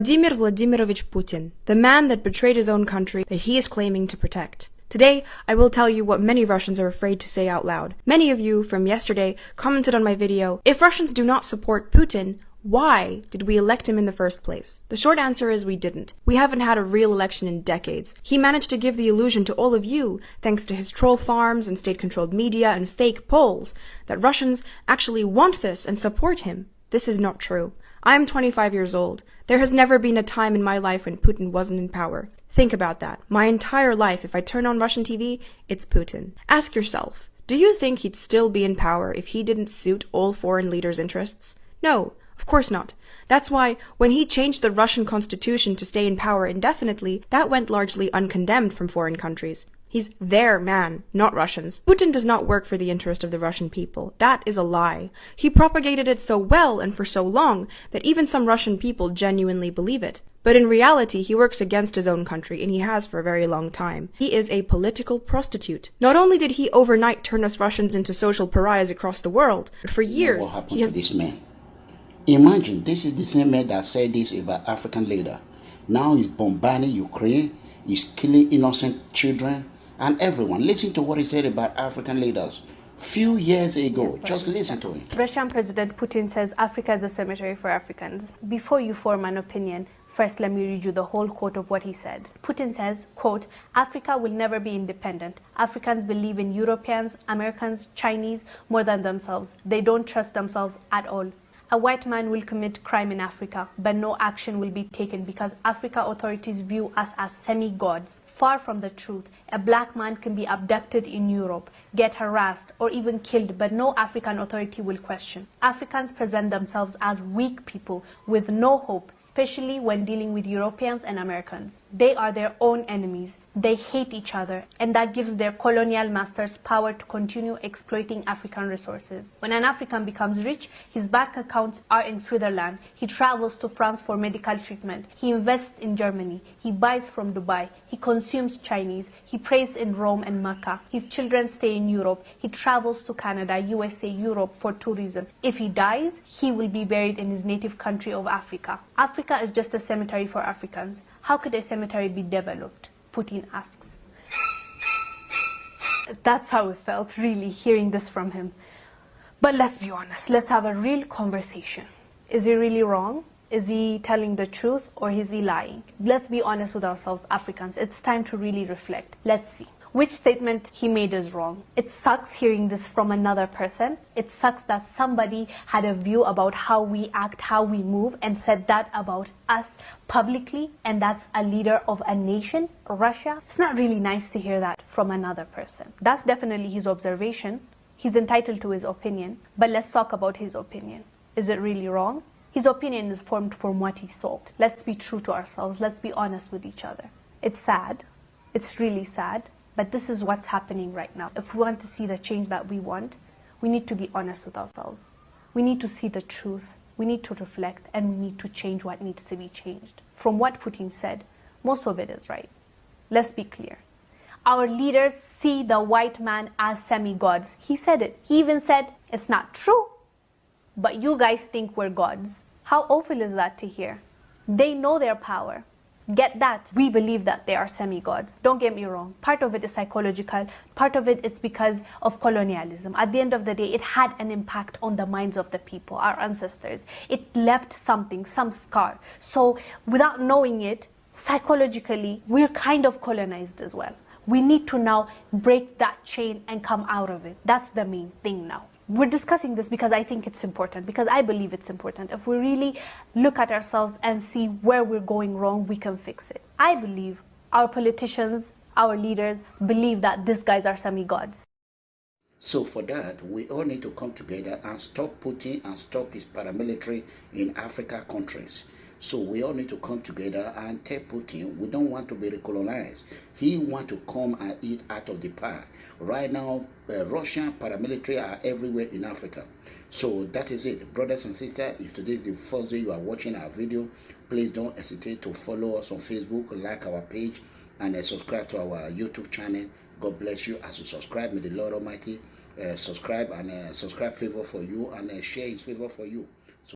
Vladimir Vladimirovich Putin, the man that betrayed his own country that he is claiming to protect. Today, I will tell you what many Russians are afraid to say out loud. Many of you from yesterday commented on my video, if Russians do not support Putin, why did we elect him in the first place? The short answer is we didn't. We haven't had a real election in decades. He managed to give the illusion to all of you, thanks to his troll farms and state-controlled media and fake polls, that Russians actually want this and support him. This is not true. I am 25 years old. There has never been a time in my life when Putin wasn't in power. Think about that. My entire life, if I turn on Russian TV, it's Putin. Ask yourself, do you think he'd still be in power if he didn't suit all foreign leaders' interests? No, of course not. That's why, when he changed the Russian constitution to stay in power indefinitely, that went largely uncondemned from foreign countries. He's their man, not Russians. Putin does not work for the interest of the Russian people. That is a lie. He propagated it so well and for so long that even some Russian people genuinely believe it. But in reality, he works against his own country, and he has for a very long time. He is a political prostitute. Not only did he overnight turn us Russians into social pariahs across the world, but for years what happened to this man? Imagine, this is the same man that said this about African leader. Now he's bombarding Ukraine, he's killing innocent children, and everyone. Listen to what he said about African leaders few years ago. Just listen to him. Russian President Putin says Africa is a cemetery for Africans. Before you form an opinion, first let me read you the whole quote of what he said. Putin says, quote, Africa will never be independent. Africans believe in Europeans, Americans, Chinese more than themselves. They don't trust themselves at all. A white man will commit crime in Africa, but no action will be taken because Africa authorities view us as semi-gods. Far from the truth, a black man can be abducted in Europe, get harassed, or even killed, but no African authority will question. Africans present themselves as weak people with no hope, especially when dealing with Europeans and Americans. They are their own enemies. They hate each other, and that gives their colonial masters power to continue exploiting African resources. When an African becomes rich, his bank accounts are in Switzerland. He travels to France for medical treatment. He invests in Germany. He buys from Dubai. He consumes Chinese. He prays in Rome and Mecca. His children stay in Europe. He travels to Canada, USA, Europe for tourism. If he dies, he will be buried in his native country of Africa. Africa is just a cemetery for Africans. How could a cemetery be developed? Putin asks. That's how it felt, really, hearing this from him. But let's be honest, let's have a real conversation. Is he really wrong? Is he telling the truth, or is he lying? Let's be honest with ourselves, Africans. It's time to really reflect. Let's see. Which statement he made is wrong? It sucks hearing this from another person. It sucks that somebody had a view about how we act, how we move, and said that about us publicly, and that's a leader of a nation, Russia. It's not really nice to hear that from another person. That's definitely his observation. He's entitled to his opinion, but let's talk about his opinion. Is it really wrong? His opinion is formed from what he saw. Let's be true to ourselves. Let's be honest with each other. It's sad. It's really sad. But this is what's happening right now. If we want to see the change that we want, we need to be honest with ourselves. We need to see the truth. We need to reflect, and we need to change what needs to be changed. From what Putin said, most of it is right. Let's be clear. Our leaders see the white man as semi-gods. He said it. He even said, it's not true, but you guys think we're gods. How awful is that to hear? They know their power. Get that. We believe that they are semi-gods. Don't get me wrong. Part of it is psychological. Part of it is because of colonialism. At the end of the day, it had an impact on the minds of the people, our ancestors. It left something, some scar. So without knowing it, psychologically, we're kind of colonized as well. We need to now break that chain and come out of it. That's the main thing now. We're discussing this because I think it's important, because I believe it's important. If we really look at ourselves and see where we're going wrong, we can fix it. I believe our politicians, our leaders, believe that these guys are semi-gods. So for that, we all need to come together and stop Putin and stop his paramilitary in Africa countries. So we all need to come together and tell Putin we don't want to be recolonized. He wants to come and eat out of the pie. Right now, Russian paramilitary are everywhere in Africa. So that is it. Brothers and sisters, if today is the first day you are watching our video, please don't hesitate to follow us on Facebook, like our page, and subscribe to our YouTube channel. God bless you as you subscribe. May the Lord Almighty subscribe and subscribe favor for you, and share his favor for you.